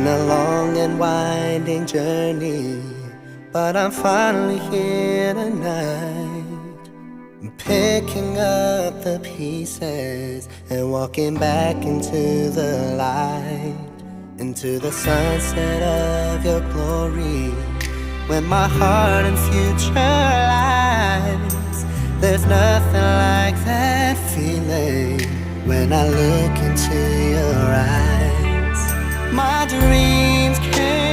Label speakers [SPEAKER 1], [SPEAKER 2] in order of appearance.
[SPEAKER 1] been a long and winding journey, but I'm finally here tonight. I'm picking up the pieces and walking back into the light, into the sunset of your glory, where my heart and future lies. There's nothing like that feeling when I look into your eyes. My dreams came